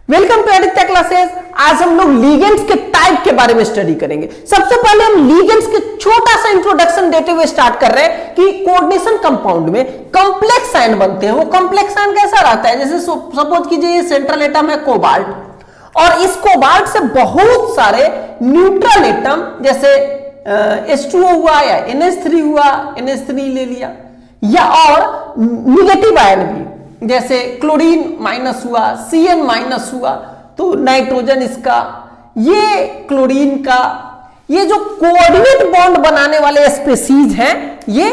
Welcome to Aditya classes. आज हम लोग लिगेंड्स के टाइप के बारे में स्टडी करेंगे। सबसे पहले हम लिगेंड्स के छोटा सा इंट्रोडक्शन देते हुए स्टार्ट कर रहे हैं कि कोऑर्डिनेशन कंपाउंड में कॉम्प्लेक्स आयन बनते हैं। वो कॉम्प्लेक्स आयन कैसा रहता है, जैसे सपोज कीजिए ये सेंट्रल एटम है कोबाल्ट, और इस कोबाल्ट से बहुत सारे न्यूट्रल एटम जैसे H2O हुआ या NH3 हुआ, NH3 ले लिया, या और निगेटिव आयन भी जैसे क्लोरीन माइनस हुआ, Cn माइनस हुआ, तो नाइट्रोजन इसका, ये क्लोरीन का, ये जो कोऑर्डिनेट बॉन्ड बनाने वाले स्पीसीज हैं, ये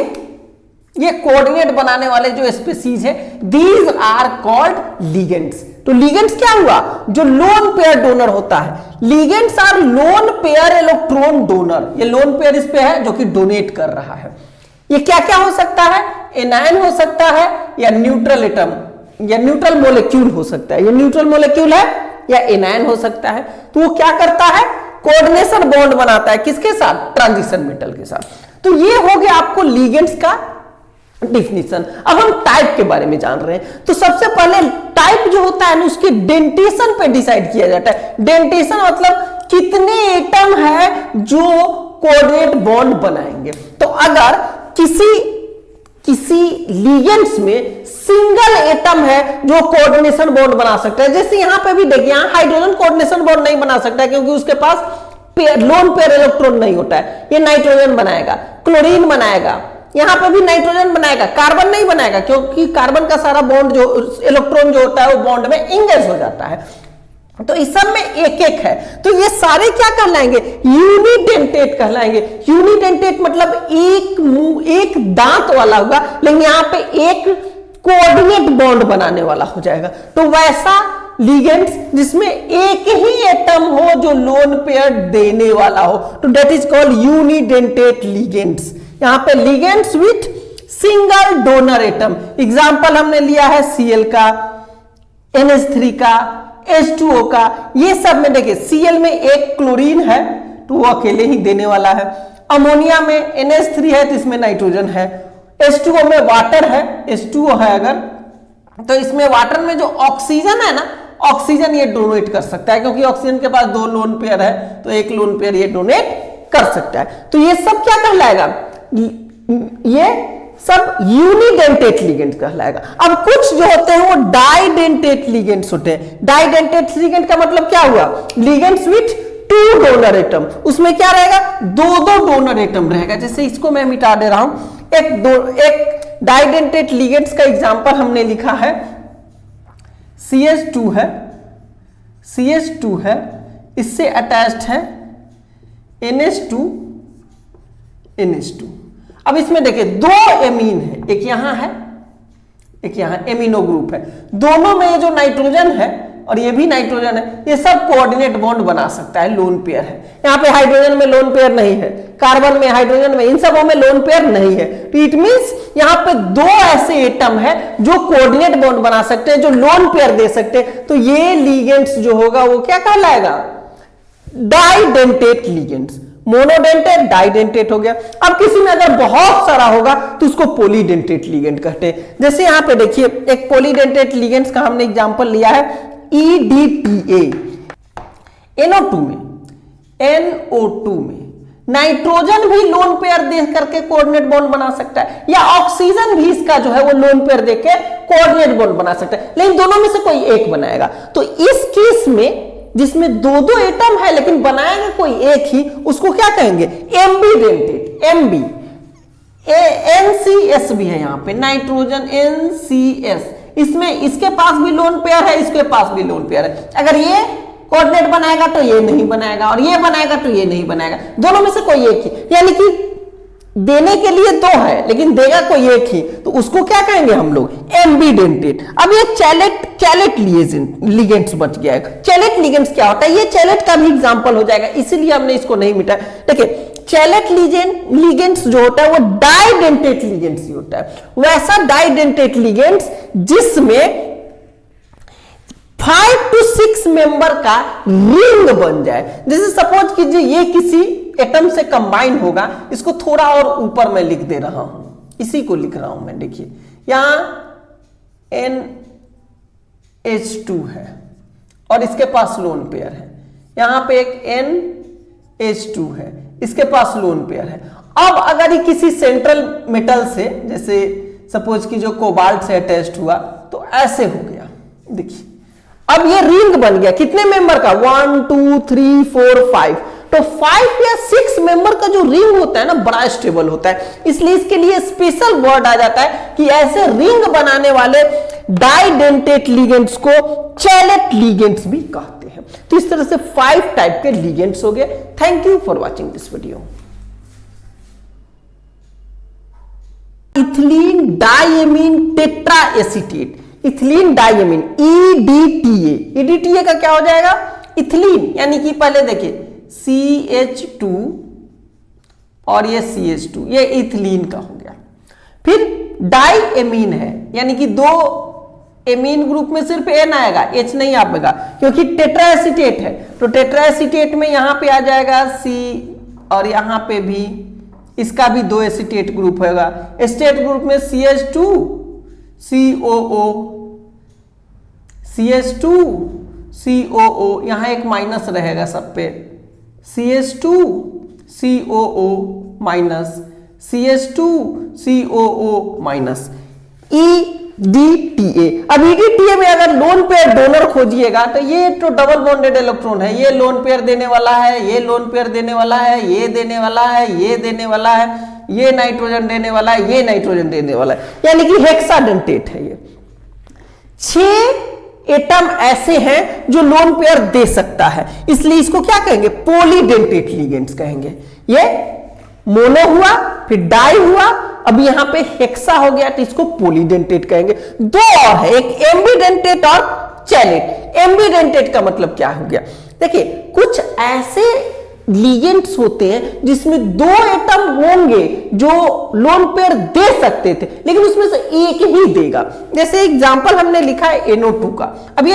कोऑर्डिनेट बनाने वाले जो स्पीसीज है, दीज आर कॉल्ड लिगेंड्स। तो लिगेंड्स क्या हुआ, जो लोन पेयर डोनर होता है। Ligands are lone pair electron donor. ये लोन पेयर इस पे है जो कि डोनेट कर रहा है। ये क्या क्या हो सकता है, एनायन हो सकता है, या न्यूट्रल एटम या न्यूट्रल मोलेक्यूल हो सकता है। ये न्यूट्रल मोलेक्यूल है या एनायन हो सकता है। तो वो क्या करता है, कोऑर्डिनेशन बॉन्ड बनाता है किसके साथ, ट्रांजिशन मेटल के साथ। तो ये हो गया आपको लिगेंड्स का डिफिनीशन। अब हम टाइप के बारे में जान रहे हैं। तो सबसे पहले टाइप जो होता है ना, उसके डेंटेशन पे डिसाइड किया जाता है। डेंटेशन मतलब कितने एटम है जो कोऑर्डिनेट बॉन्ड बनाएंगे। तो अगर किसी लिगेंड्स में सिंगल एटम है जो कोऑर्डिनेशन बॉन्ड बना सकता है, जैसे यहां पे भी देखिए, यहां हाइड्रोजन कोऑर्डिनेशन बॉन्ड नहीं बना सकता है क्योंकि उसके पास लोन पेयर इलेक्ट्रॉन नहीं होता है। ये नाइट्रोजन बनाएगा, क्लोरीन बनाएगा, यहां पे भी नाइट्रोजन बनाएगा, कार्बन नहीं बनाएगा क्योंकि कार्बन का सारा बॉन्ड जो इलेक्ट्रॉन जो होता है वो बॉन्ड में इंगेज हो जाता है। तो इस सब में एक एक है। तो ये सारे क्या कहलाएंगे, यूनिडेंटेट कहलाएंगे। यूनिडेंटेट मतलब एक दांत वाला होगा, लेकिन यहां पे एक कोऑर्डिनेट बॉन्ड बनाने वाला हो जाएगा। तो वैसा लिगेंड्स जिसमें एक ही एटम हो जो लोन पेयर देने वाला हो, तो that is called unidentate ligands. यहां पे ligands with single donor atom. Example हमने लिया है Cl का, NH3 का, H2O का। ये सब में देखिए Cl में एक क्लोरीन है तो वो अकेले ही देने वाला है। अमोनिया में NH3 है तो इसमें नाइट्रोजन है। H2O में वाटर है, H2O है अगर, तो इसमें वाटर में जो ऑक्सीजन है ना, ऑक्सीजन ये डोनेट कर सकता है क्योंकि ऑक्सीजन के पास दो लोन पेयर है, तो एक लोन पेयर ये डोनेट कर सकता है। तो ये सब क्या कहलाएगा, ये सब यूनिडेंटेट लिगेंड कहलाएगा। अब कुछ जो होते हैं वो डाइडेंटेट लिगेंड्स होते हैं। डाइडेंटेट लिगेंड का मतलब क्या हुआ, ligands with two donor atom. उसमें क्या रहेगा, दो डोनर एटम रहेगा। जैसे इसको मैं मिटा दे रहा हूं, एक डाइडेंटेट लिगेंड्स का एग्जांपल हमने लिखा है CH2 है, CH2 है, इससे अटैच्ड है NH2, NH2। अब इसमें देखिए दो एमीन है, एक यहां है, एक यहां, एमिनो ग्रुप है। दोनों में ये जो नाइट्रोजन है और ये भी नाइट्रोजन है, ये सब कोऑर्डिनेट बॉन्ड बना सकता है, लोन पेयर है। यहां पे हाइड्रोजन में लोन पेयर नहीं है, कार्बन में, हाइड्रोजन में, इन सबों में लोन पेयर नहीं है। तो इट मींस यहां पे दो ऐसे एटम है जो कोऑर्डिनेट बॉन्ड बना सकते हैं, जो लोन पेयर दे सकते हैं। तो ये लिगेंड्स जो होगा वो क्या कहलाएगा, डाइडेंटेट लिगेंड्स। मोनोडेंटेट, डाइडेंटेट हो गया। अब किसी में अगर बहुत सारा होगा तो उसको पॉलीडेंटेट लिगेंड कहते हैं। जैसे यहां पे देखिए एक पॉलीडेंटेट लिगेंड्स का हमने एग्जांपल लिया है EDTA। NO2 में नाइट्रोजन भी लोन पेयर दे करके कोऑर्डिनेट बॉन्ड बना सकता है, या ऑक्सीजन भी इसका जो है वो लोन पेयर देके कोऑर्डिनेट बॉन्ड बना सकता है, लेकिन दोनों में से कोई एक बनाएगा। तो इस केस में जिसमें दो एटम है लेकिन बनाएगा कोई एक ही, उसको क्या कहेंगे, एम्बीडेंटेट। MB NCS भी है यहां पे, नाइट्रोजन NCS, इसमें इसके पास भी लोन पेयर है, इसके पास भी लोन पेयर है। अगर ये कोऑर्डिनेट बनाएगा तो ये नहीं बनाएगा, और ये बनाएगा तो ये नहीं बनाएगा, दोनों में से कोई एक ही। यानी कि देने के लिए दो है लेकिन देगा कोई एक ही, तो उसको क्या कहेंगे हम लोग, एम्बीडेंटेट। अब ये चैलेट लिगेंड्स बच गया है। चैलेट लिगेंड्स क्या होता है, ये चैलेट का भी एग्जांपल हो जाएगा, इसीलिए हमने इसको नहीं मिटा। देखिए चैलेट लिगेंड्स जो होता है वो डाइडेंटेट लिगेंड्स ही होता है। वैसा डाइडेंटेट लिगेंड्स जिसमें 5 to 6 मेंबर का रिंग बन जाए। जैसे सपोज कीजिए ये किसी एटम से कंबाइन होगा, इसको थोड़ा और ऊपर मैं लिख दे रहा हूं, इसी को लिख रहा हूं मैं। देखिए यहां NH2 है और इसके पास लोन पेयर है, यहां पे एक NH2 है, इसके पास लोन पेयर है। अब अगर ये किसी सेंट्रल मेटल से, जैसे सपोज कि जो कोबाल्ट से अटैच्ड हुआ, तो ऐसे हो गया, देखिए अब ये रिंग बन गया कितने मेंबर का, 1 2 3 4 5। तो 5 या 6 मेंबर का जो रिंग होता है ना बड़ा स्टेबल होता है, इसलिए इसके लिए स्पेशल वर्ड आ जाता है कि ऐसे रिंग बनाने वाले डाइडेंटेट लिगेंड्स को चैलेट लिगेंड्स भी कहते हैं। तो इस तरह से 5 टाइप के लिगेंड्स हो गए। Thank you for watching this video. Ethylene diamine tetra acetate, ethylene diamine EDTA, EDTA का क्या हो जाएगा, इथिलीन, यानी कि पहले देखिए CH2 और ये CH2, ये इथिलीन का हो गया। फिर डाइएमीन है, यानी कि 2 एमीन ग्रुप में सिर्फ N आएगा, H नहीं आएगा, क्योंकि टेट्रा एसीटेट है। तो टेट्रा एसीटेट में यहां पे आ जाएगा C, और यहां पे भी इसका भी 2 एसीटेट ग्रुप होगा। एसीटेट ग्रुप में CH2 COO, CH2 COO, यहां एक माइनस रहेगा सब पे, CH2 COO minus, CH2 COO minus, EDTA। अब EDTA में अगर लोन पेयर डोनर खोजिएगा तो ये तो डबल बॉन्डेड इलेक्ट्रॉन है, ये लोन पेयर देने वाला है, ये लोन पेयर देने वाला है, ये देने वाला है, ये देने वाला है, ये नाइट्रोजन देने वाला है, ये नाइट्रोजन देने वाला है, यानी कि हेक्साडेंटेट है। ये 6 एटम ऐसे हैं जो लोन पेयर दे सकता है, इसलिए इसको क्या कहेंगे, पॉलीडेंटेट लिगेंड्स कहेंगे। ये मोनो हुआ, फिर डाई हुआ, अब यहां पे हेक्सा हो गया तो इसको पॉलीडेंटेट कहेंगे। 2 और है, एक एम्बीडेंटेट और चैलेट। एम्बीडेंटेट का मतलब क्या हो गया, देखिए कुछ ऐसे लिगेंड्स होते हैं जिसमें 2 एटम होंगे जो लोन पेयर दे सकते थे, लेकिन उसमें से एक ही देगा। जैसे एग्जांपल हमने लिखा है NO2 का। अब ये